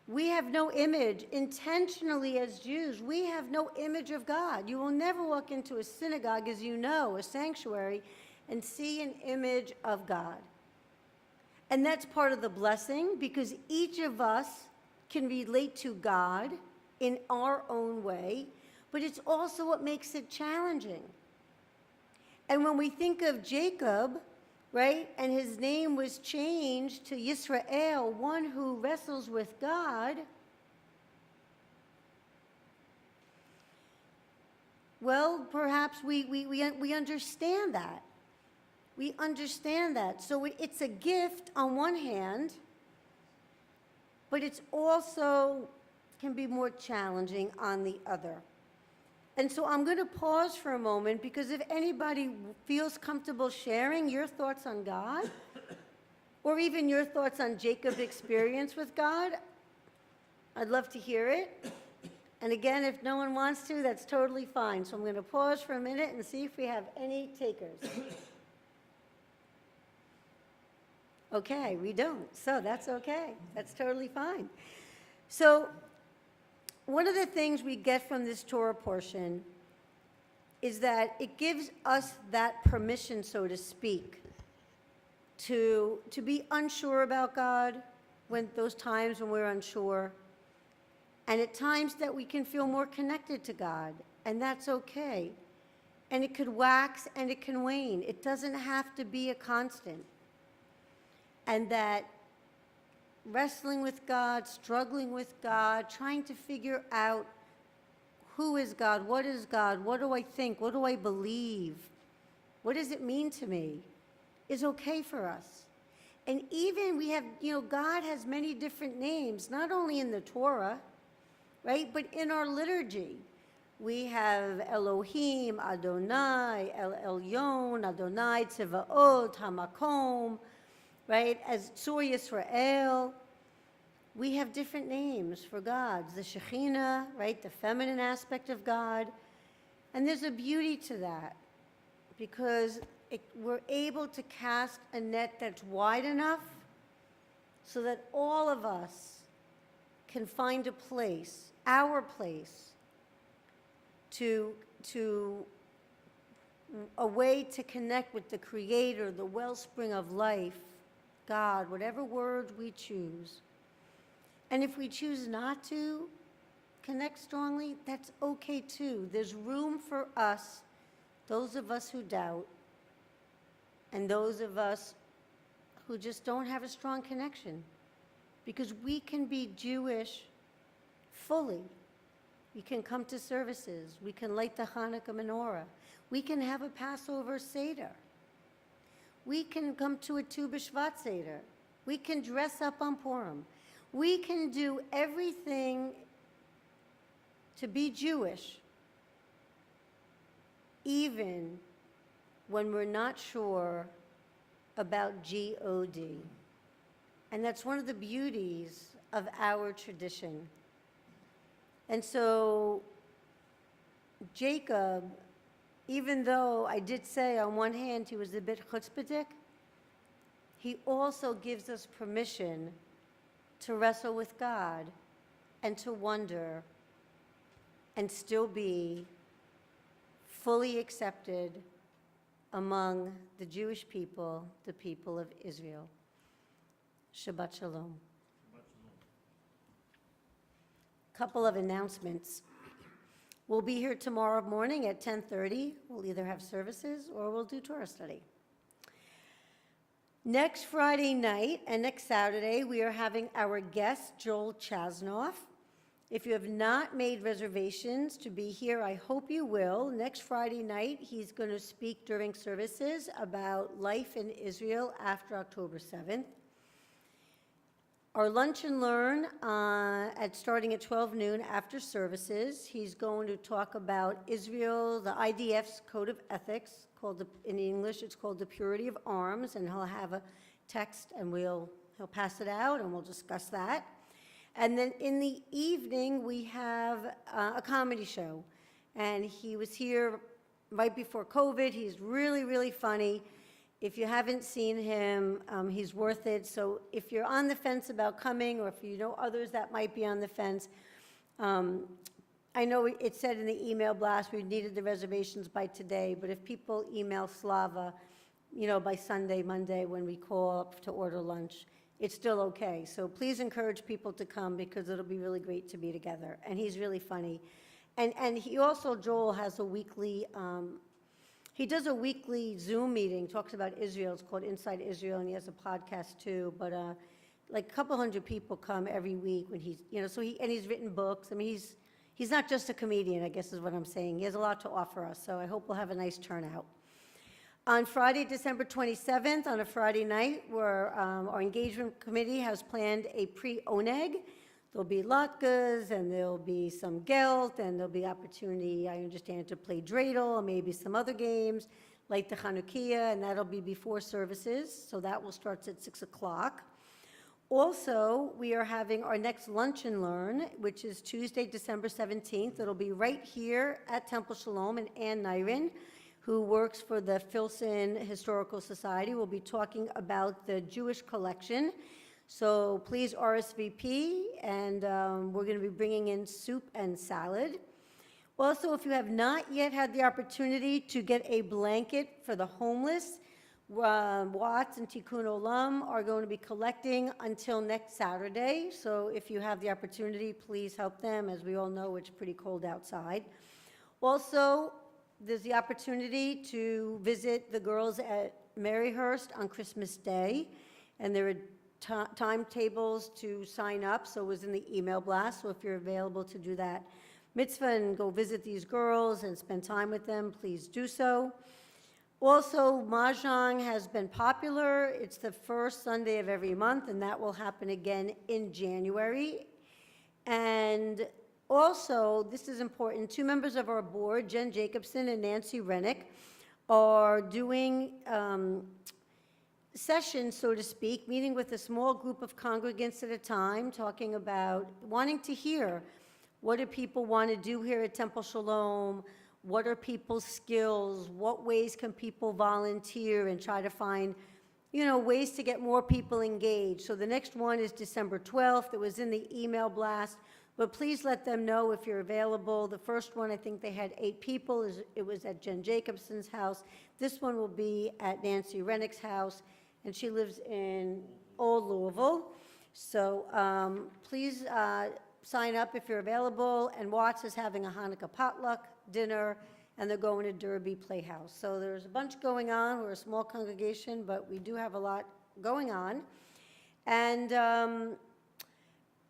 We have no image, intentionally as Jews, we have no image of God. You will never walk into a synagogue, as you know, a sanctuary, and see an image of God. And that's part of the blessing, because each of us can relate to God in our own way, but it's also what makes it challenging. And when we think of Jacob, right, and his name was changed to Yisrael, one who wrestles with God, well, perhaps we understand that. We understand that. So it's a gift on one hand, but it's also can be more challenging on the other. And so I'm going to pause for a moment, because if anybody feels comfortable sharing your thoughts on God, or even your thoughts on Jacob's experience with God, I'd love to hear it. And again, if no one wants to, that's totally fine. So I'm going to pause for a minute and see if we have any takers. Okay, we don't. So that's okay. That's totally fine. So one of the things we get from this Torah portion is that it gives us that permission, so to speak, to be unsure about God, when those times when we're unsure, and at times that we can feel more connected to God, and that's okay. And it could wax and it can wane. It doesn't have to be a constant. And that wrestling with God, struggling with God, trying to figure out who is God, what do I think, what do I believe, what does it mean to me, is okay for us. And even we have, God has many different names, not only in the Torah, right, but in our liturgy. We have Elohim, Adonai, El Elyon, Adonai, Tzevaot, Hamakom, right, as Tzur Yisrael. We have different names for gods. The Shekhinah, right, the feminine aspect of God. And there's a beauty to that, because we're able to cast a net that's wide enough so that all of us can find a place, our place, to a way to connect with the Creator, the wellspring of life, God, whatever word we choose. And if we choose not to, connect strongly, that's okay too. There's room for us, those of us who doubt, and those of us who just don't have a strong connection. Because we can be Jewish fully. We can come to services. We can light the Hanukkah menorah. We can have a Passover Seder. We can come to a Tu B'Shvat Seder. We can dress up on Purim. We can do everything to be Jewish, even when we're not sure about G-O-D. And that's one of the beauties of our tradition. And so Jacob, even though I did say on one hand he was a bit chutzpahdik, he also gives us permission to wrestle with God and to wonder and still be fully accepted among the Jewish people, the people of Israel. Shabbat Shalom. Couple of announcements. We'll be here tomorrow morning at 10:30. We'll either have services or we'll do Torah study. Next Friday night and next Saturday, we are having our guest, Joel Chasnoff. If you have not made reservations to be here, I hope you will. Next Friday night, he's going to speak during services about life in Israel after October 7th. Our lunch and learn starting at 12 noon after services. He's going to talk about Israel, the IDF's code of ethics, in English it's called the Purity of Arms, and he'll have a text and he'll pass it out and we'll discuss that. And then in the evening we have a comedy show, and he was here right before COVID. He's really, really funny. If you haven't seen him, he's worth it. So if you're on the fence about coming, or if you know others that might be on the fence, I know it said in the email blast we needed the reservations by today, but if people email Slava, by Sunday, Monday, when we call up to order lunch, it's still okay. So please encourage people to come, because it'll be really great to be together. And he's really funny. And he also, Joel, has a weekly... He does a weekly Zoom meeting, talks about Israel. It's called Inside Israel, and he has a podcast too. But like a couple hundred people come every week when he's, and he's written books. I mean, he's not just a comedian, I guess is what I'm saying. He has a lot to offer us, so I hope we'll have a nice turnout. On Friday, December 27th, on a Friday night, our engagement committee has planned a pre-oneg. There'll be latkes, and there'll be some gelt, and there'll be opportunity, I understand, to play dreidel, and maybe some other games, like the Chanukiah, and that'll be before services, so that will start at 6 o'clock. Also, we are having our next Lunch and Learn, which is Tuesday, December 17th. It'll be right here at Temple Shalom, and Ann Nyren, who works for the Filson Historical Society, will be talking about the Jewish collection. So please RSVP, and we're going to be bringing in soup and salad. Also, if you have not yet had the opportunity to get a blanket for the homeless, Watts and Tikkun Olam are going to be collecting until next Saturday. So if you have the opportunity, please help them. As we all know, it's pretty cold outside. Also, there's the opportunity to visit the girls at Maryhurst on Christmas Day, and there are timetables to sign up, so it was in the email blast. So if you're available to do that mitzvah and go visit these girls and spend time with them, please do so. Also, Mahjong has been popular. It's the first Sunday of every month, and that will happen again in January. And also, this is important, 2 members of our board, Jen Jacobson and Nancy Rennick, are doing session, so to speak, meeting with a small group of congregants at a time, talking about wanting to hear what do people want to do here at Temple Shalom, what are people's skills, what ways can people volunteer, and try to find, ways to get more people engaged. So the next one is December 12th. It was in the email blast, but please let them know if you're available. The first one, I think they had 8 people. It was at Jen Jacobson's house. This one will be at Nancy Rennick's house, and she lives in Old Louisville. So please sign up if you're available, and Watts is having a Hanukkah potluck dinner, and they're going to Derby Playhouse. So there's a bunch going on. We're a small congregation, but we do have a lot going on. And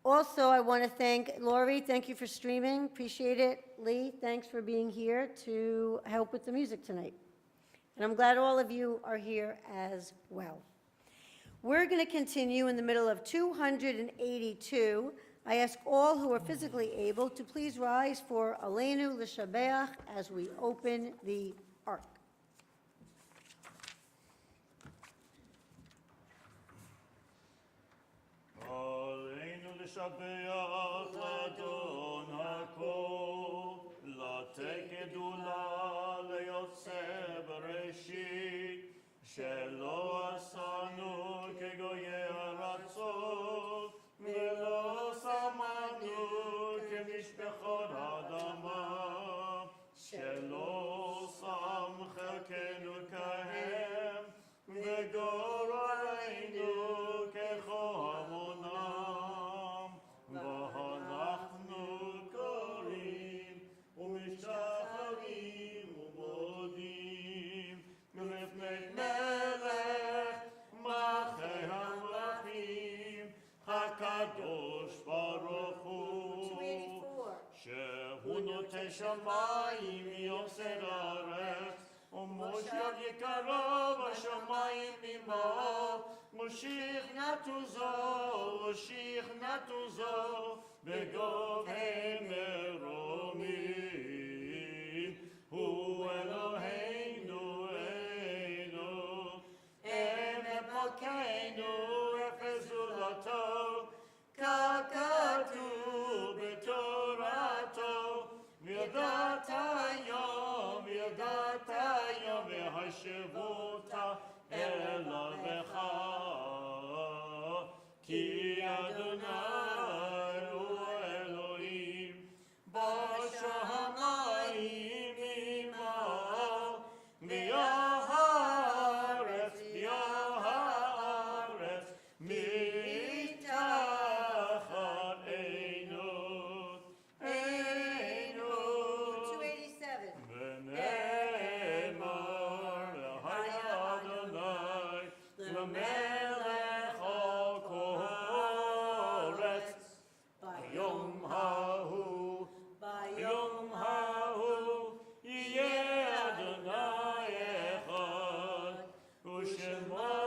also, I want to thank Lori. Thank you for streaming. Appreciate it. Lee, thanks for being here to help with the music tonight. And I'm glad all of you are here as well. We're going to continue in the middle of 282. I ask all who are physically able to please rise for Aleinu L'Shabeach as we open the Ark. עלינו לשבח לאדון הכל, לתת גדולה ליוצא בראשית, שלא עשנו כגויי ארצות, ולא שמנו כמשפחות אדמה, שלא שם חלקנו כהם, וגורלנו כחמונם, ואנחנו קוראים ומשתחווים ומודים לפני מלך מלכי המלכים הקדוש ברוך הוא, שהוא נוטה שמיים יוסד ארץ, ומושיע יקרו בשמיים ממעל, ושכנעתו זו בגובה מרומים, הוא אלוהינו אינו, אין מלכנו אפס זולתו, ככתוב בתורתו, וידעת היום והשבות אליך, כי אדוני הוא אלוהים בשמיים ממעל, והארץ מתחת עינו. 287. ונאמר והיה אדוני למלך על כל הארץ, ביום ההוא יהיה אדוני אחד, ושמו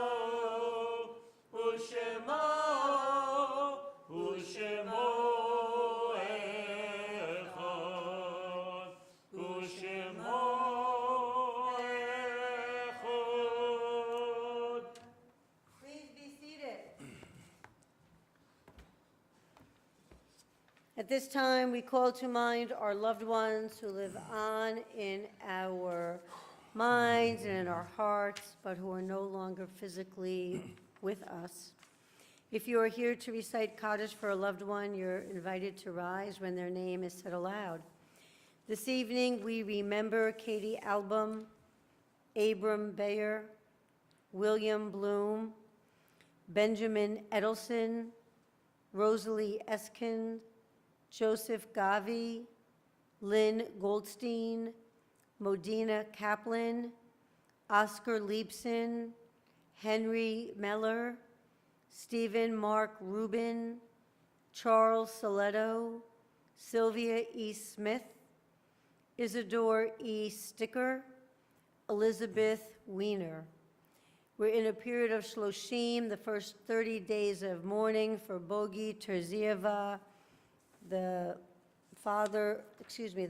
אחד, ושמו אחד. Please be seated. At this time, we call to mind our loved ones who live on in our minds and in our hearts, but who are no longer physically with us. If you are here to recite Kaddish for a loved one, you're invited to rise when their name is said aloud. This evening, we remember Katie Album, Abram Bayer, William Bloom, Benjamin Edelson, Rosalie Eskin, Joseph Gavi, Lynn Goldstein, Modena Kaplan, Oscar Leibson, Henry Meller, Stephen Mark Rubin, Charles Saletto, Sylvia E. Smith, Isidore E. Sticker, Elizabeth Weiner. We're in a period of Shloshim, the first 30 days of mourning for Bogi Terzieva, the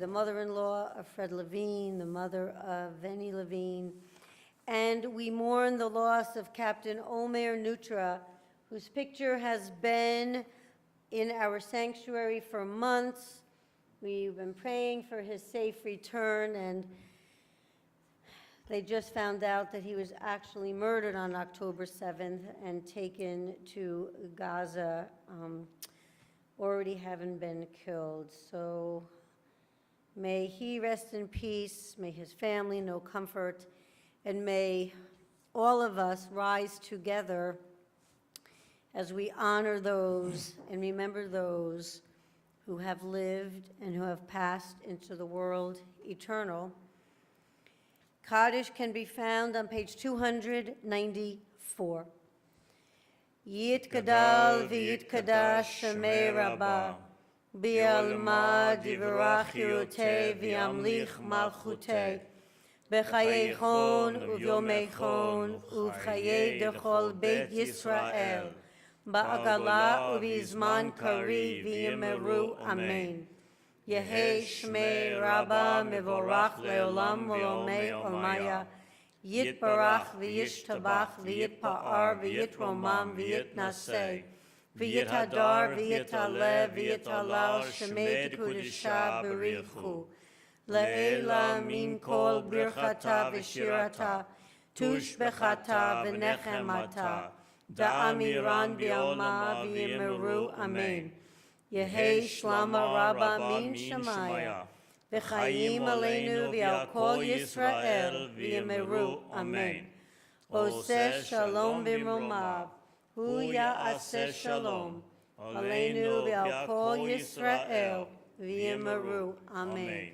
mother-in-law of Fred Levine, the mother of Venny Levine. And we mourn the loss of Captain Omer Nutra, whose picture has been in our sanctuary for months. We've been praying for his safe return, and they just found out that he was actually murdered on October 7th and taken to Gaza, already having been killed. So may he rest in peace, may his family know comfort, and may all of us rise together as we honor those and remember those who have lived and who have passed into the world eternal. Kaddish can be found on page 294. Yitgadal v'yitkadash shemei rabbah, bi'alma divrach yirotei v'yamlich malchutei, b'chayeichon uvyomeichon uv'chayei dechol beit Yisrael, ba'agala ubizman kari v'yimeru amen. Yehei shmei rabbah mevorach leolam olomei olmaya, Yitbarach v'yishtabach v'yitpa'ar v'yitromam v'yitnaseh, v'yithadar v'yitaleh v'yitalal shemei dekudisha b'richu, le'ela min kol birchata v'shirata, tushbechata v'nechemata, da'amiran bi'alma v'yimeru amen. Yehei shlama rabba min shemaya, v'chayim aleinu v'al kol Yisrael v'yimeru amen. Oseh shalom b'mromav, hu ya'aseh shalom, aleinu v'al kol Yisrael v'yimeru amen.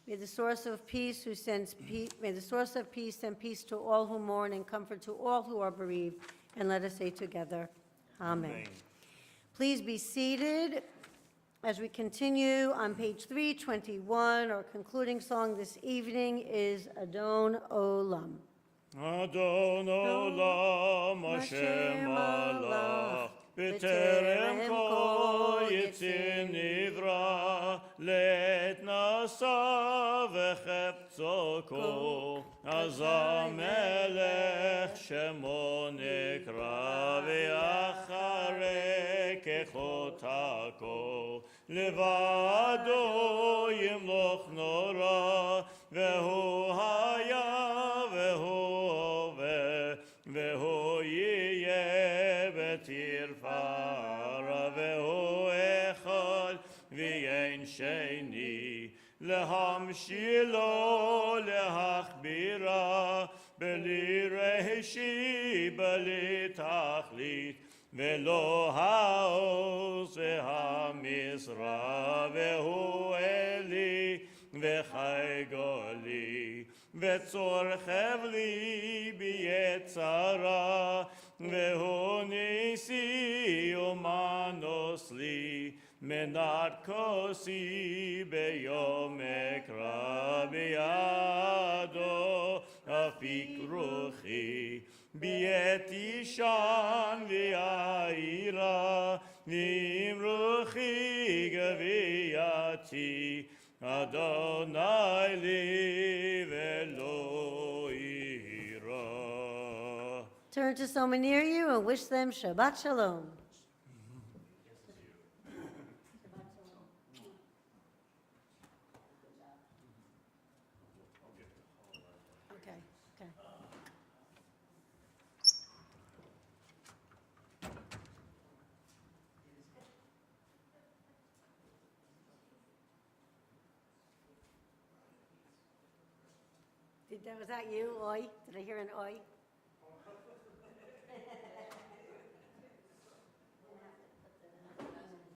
May the source of peace who sends peace, may the source of peace send peace to all who mourn and comfort to all who are bereaved. And let us say together, amen. Please be seated as we continue on page 321. Our concluding song this evening is Adon Olam. Adon Olam Hashem Malach B'terem kol yitzin nivra Let nasa v'chepzo kol Azam melech shemo nekra V'acharei kechota kol Levado yimloch nora V'hu haya v'hu ove V'hu yiyeh b'tirfara V'hu echad v'yein sheni Lehamshilo lehachbira Beli reshi beli tachlit V'lo ha'oz v'ha'misra V'hu eli v'chai goli V'tzorchev li b'yetzara V'hu nisi umanos li Menat kosi b'yom ekra b'yado afik ruchi B'yet ishan v'ya'ira V'im ruchi gaviyati Adonai li v'lo ira. Turn to someone near you and wish them Shabbat Shalom. Okay, okay. Was that you, oi? Did I hear an oi?